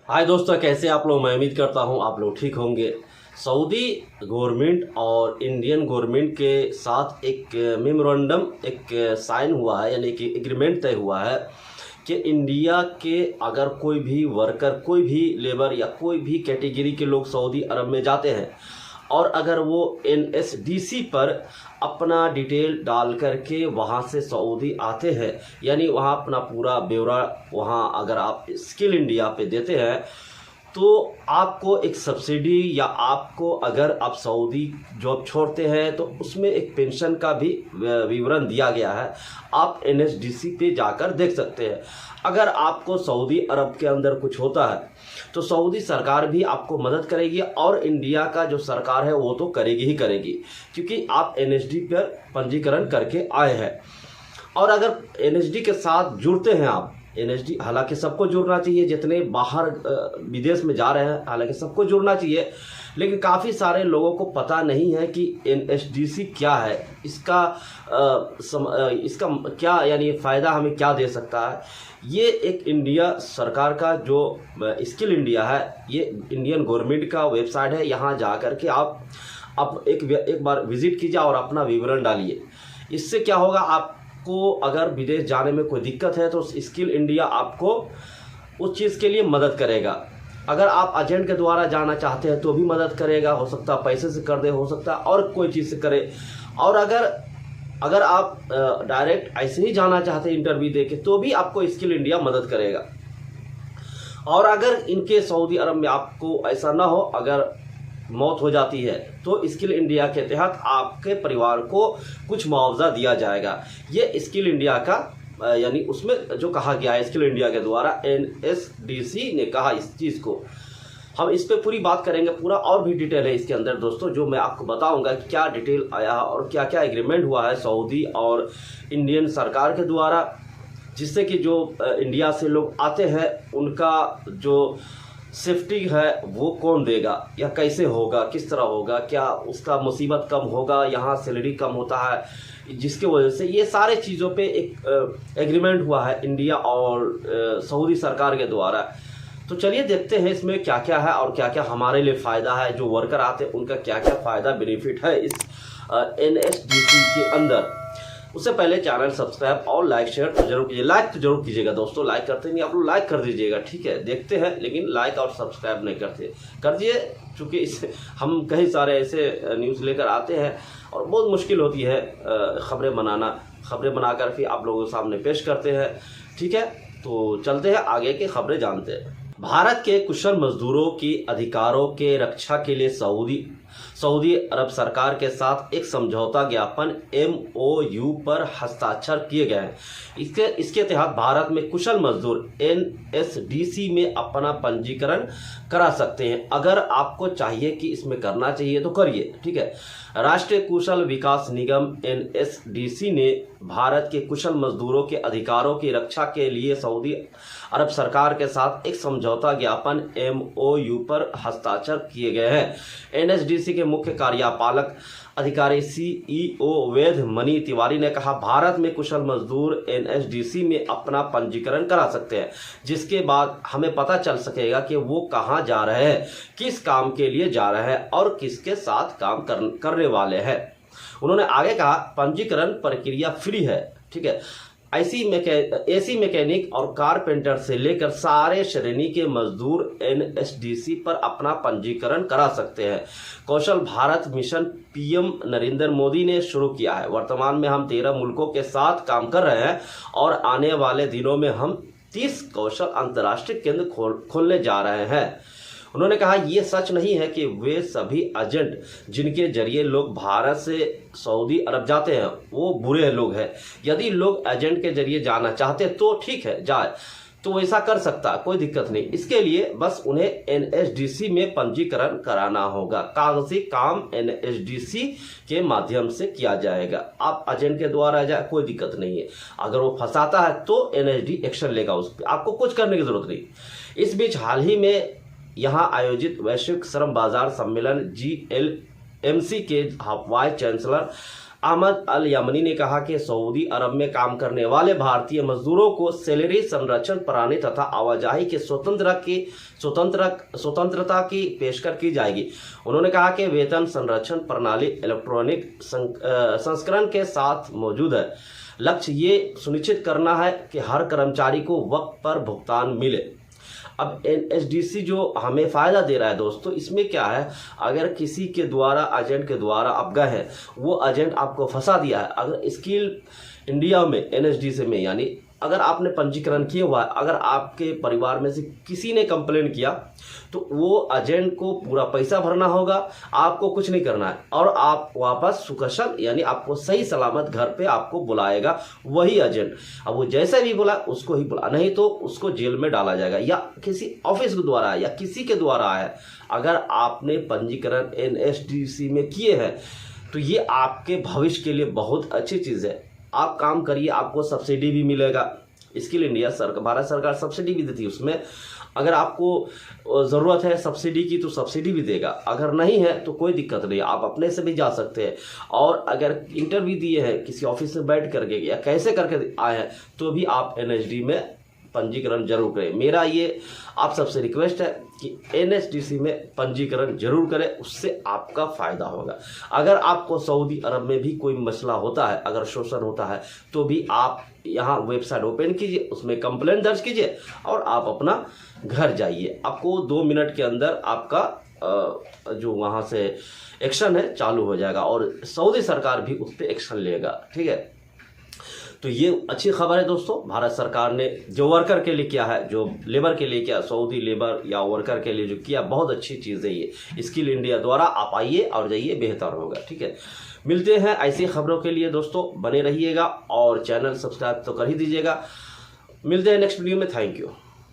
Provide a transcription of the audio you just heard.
हाय दोस्तों, कैसे आप लोग। मैं उम्मीद करता हूं आप लोग ठीक होंगे। सऊदी गवर्नमेंट और इंडियन गवर्नमेंट के साथ एक मेमोरेंडम साइन हुआ है, यानी कि एग्रीमेंट तय हुआ है कि इंडिया के अगर कोई भी वर्कर, कोई भी लेबर या कोई भी कैटेगरी के लोग सऊदी अरब में जाते हैं और अगर वो NSDC पर अपना डिटेल डाल करके वहाँ से सऊदी आते हैं, यानी वहाँ अपना पूरा ब्यौरा वहाँ अगर आप स्किल इंडिया पे देते हैं तो आपको एक सब्सिडी, या आपको अगर आप सऊदी जॉब छोड़ते हैं तो उसमें एक पेंशन का भी विवरण दिया गया है। आप NSDC पे जाकर देख सकते हैं। अगर आपको सऊदी अरब के अंदर कुछ होता है तो सऊदी सरकार भी आपको मदद करेगी और इंडिया का जो सरकार है वो तो करेगी ही करेगी, क्योंकि आप NSD पर पंजीकरण करके आए हैं। और अगर NSD के साथ जुड़ते हैं आप, NSD हालांकि सबको जुड़ना चाहिए, जितने बाहर विदेश में जा रहे हैं हालांकि सबको जुड़ना चाहिए, लेकिन काफ़ी सारे लोगों को पता नहीं है कि NSDC क्या है, इसका इसका क्या यानी फ़ायदा हमें क्या दे सकता है। ये एक इंडिया सरकार का जो स्किल इंडिया है, ये इंडियन गवर्नमेंट का वेबसाइट है। यहाँ जा कर के आप एक बार विज़िट कीजिए और अपना विवरण डालिए। इससे क्या होगा, आपको अगर विदेश जाने में कोई दिक्कत है तो स्किल इंडिया आपको उस चीज़ के लिए मदद करेगा। अगर आप एजेंट के द्वारा जाना चाहते हैं तो भी मदद करेगा, हो सकता है पैसे से कर दे, हो सकता है और कोई चीज़ से करे। और अगर आप डायरेक्ट ऐसे ही जाना चाहते हैं इंटरव्यू दे के, तो भी आपको स्किल इंडिया मदद करेगा। और अगर इनके सऊदी अरब में आपको ऐसा ना हो, अगर मौत हो जाती है तो स्किल इंडिया के तहत आपके परिवार को कुछ मुआवजा दिया जाएगा। ये स्किल इंडिया का यानी उसमें जो कहा गया है स्किल इंडिया के द्वारा, NSDC ने कहा इस चीज़ को। हम इस पे पूरी बात करेंगे, पूरा और भी डिटेल है इसके अंदर दोस्तों, जो मैं आपको बताऊंगा कि क्या डिटेल आया और क्या क्या एग्रीमेंट हुआ है सऊदी और इंडियन सरकार के द्वारा, जिससे कि जो इंडिया से लोग आते हैं उनका जो सेफ्टी है वो कौन देगा, या कैसे होगा, किस तरह होगा, क्या उसका मुसीबत कम होगा, यहाँ सैलरी कम होता है, जिसके वजह से ये सारे चीज़ों पे एक एग्रीमेंट हुआ है इंडिया और सऊदी सरकार के द्वारा। तो चलिए देखते हैं इसमें क्या क्या है और क्या क्या हमारे लिए फ़ायदा है, जो वर्कर आते हैं उनका क्या क्या फ़ायदा बेनिफिट है इस NSDC के अंदर। उससे पहले चैनल सब्सक्राइब और लाइक शेयर तो जरूर कीजिए। लाइक तो जरूर कीजिएगा दोस्तों, लाइक करते नहीं आप लोग, लाइक कर दीजिएगा, ठीक है। देखते हैं लेकिन लाइक और सब्सक्राइब नहीं करते, कर दिए, चूँकि इस हम कई सारे ऐसे न्यूज़ लेकर आते हैं और बहुत मुश्किल होती है खबरें बना कर फिर आप लोगों के सामने पेश करते हैं, ठीक है। तो चलते हैं आगे की खबरें जानते हैं। भारत के कुशल मजदूरों की अधिकारों के रक्षा के लिए सऊदी अरब सरकार के साथ एक समझौता ज्ञापन MOU पर हस्ताक्षर किए गए हैं। इसके तहत भारत में कुशल मजदूर NSDC में अपना पंजीकरण करा सकते हैं। अगर आपको चाहिए कि इसमें करना चाहिए तो करिए, ठीक है। राष्ट्रीय कुशल विकास निगम NSDC ने भारत के कुशल मजदूरों के अधिकारों की रक्षा के लिए सऊदी अरब सरकार के साथ एक समझौता ज्ञापन MOU पर हस्ताक्षर किए गए हैं। NSDC के मुख्य कार्यपालक अधिकारी CEO वेद मनी तिवारी ने कहा, भारत में कुशल मजदूर NSDC में अपना पंजीकरण करा सकते हैं, जिसके बाद हमें पता चल सकेगा कि वो कहाँ जा रहे हैं, किस काम के लिए जा रहे हैं और किसके साथ काम करने वाले हैं। उन्होंने आगे कहा, पंजीकरण प्रक्रिया फ्री है, ठीक है। AC मैकेनिक और कारपेंटर से लेकर सारे श्रेणी के मजदूर NSDC पर अपना पंजीकरण करा सकते हैं। कौशल भारत मिशन PM नरेंद्र मोदी ने शुरू किया है। वर्तमान में हम 13 मुल्कों के साथ काम कर रहे हैं और आने वाले दिनों में हम 30 कौशल अंतर्राष्ट्रीय केंद्र खोलने जा रहे हैं। उन्होंने कहा, ये सच नहीं है कि वे सभी एजेंट जिनके जरिए लोग भारत से सऊदी अरब जाते हैं वो बुरे लोग हैं। यदि लोग एजेंट के जरिए जाना चाहते हैं तो ठीक है, जाए, तो वैसा कर सकता, कोई दिक्कत नहीं। इसके लिए बस उन्हें NSDC में पंजीकरण कराना होगा। कागजी काम NSDC के माध्यम से किया जाएगा। आप एजेंट के द्वारा जाए, कोई दिक्कत नहीं है। अगर वो फंसाता है तो NSD एक्शन लेगा उस पर, आपको कुछ करने की जरूरत नहीं। इस बीच हाल ही में यहाँ आयोजित वैश्विक श्रम बाजार सम्मेलन GLMC के वाइस चांसलर अहमद अल यमनी ने कहा कि सऊदी अरब में काम करने वाले भारतीय मजदूरों को सैलरी संरक्षण प्रणाली तथा आवाजाही के स्वतंत्रता की पेशकश की जाएगी। उन्होंने कहा कि वेतन संरक्षण प्रणाली इलेक्ट्रॉनिक संस्करण के साथ मौजूद है। लक्ष्य ये सुनिश्चित करना है कि हर कर्मचारी को वक्त पर भुगतान मिले। अब एनएसडीसी जो हमें फ़ायदा दे रहा है दोस्तों, इसमें क्या है, अगर किसी के द्वारा एजेंट के द्वारा आप गए हैं, वो एजेंट आपको फंसा दिया है, अगर स्किल इंडिया में एनएसडीसी में यानी अगर आपने पंजीकरण किया हुआ है, अगर आपके परिवार में से किसी ने कंप्लेन किया तो वो एजेंट को पूरा पैसा भरना होगा, आपको कुछ नहीं करना है और आप वापस सुकशल यानी आपको सही सलामत घर पे आपको बुलाएगा वही एजेंट। अब वो जैसे भी बुला उसको ही बुला, नहीं तो उसको जेल में डाला जाएगा या किसी ऑफिस के द्वारा या किसी के द्वारा है। अगर आपने पंजीकरण एनएसडीसी में किए हैं तो ये आपके भविष्य के लिए बहुत अच्छी चीज़ है। आप काम करिए, आपको सब्सिडी भी मिलेगा। स्किल इंडिया भारत सरकार सब्सिडी भी देती है, उसमें अगर आपको ज़रूरत है सब्सिडी की तो सब्सिडी भी देगा, अगर नहीं है तो कोई दिक्कत नहीं, आप अपने से भी जा सकते हैं। और अगर इंटरव्यू दिए हैं किसी ऑफिस में बैठ करके या कैसे करके आए हैं तो भी आप एनएसडी में पंजीकरण जरूर करें। मेरा ये आप सबसे रिक्वेस्ट है कि एनएसडीसी में पंजीकरण जरूर करें, उससे आपका फ़ायदा होगा। अगर आपको सऊदी अरब में भी कोई मसला होता है, अगर शोषण होता है, तो भी आप यहाँ वेबसाइट ओपन कीजिए, उसमें कंप्लेन दर्ज कीजिए और आप अपना घर जाइए। आपको 2 मिनट के अंदर आपका जो वहाँ से एक्शन है चालू हो जाएगा और सऊदी सरकार भी उस पर एक्शन लेगा। ठीक है, तो ये अच्छी खबर है दोस्तों। भारत सरकार ने जो वर्कर के लिए किया है, जो लेबर के लिए किया, सऊदी लेबर या वर्कर के लिए जो किया, बहुत अच्छी चीज़ है ये। स्किल इंडिया द्वारा आप आइए और जाइए, बेहतर होगा। ठीक है, मिलते हैं ऐसी खबरों के लिए दोस्तों, बने रहिएगा और चैनल सब्सक्राइब तो कर ही दीजिएगा। मिलते हैं नेक्स्ट वीडियो में। Thank you.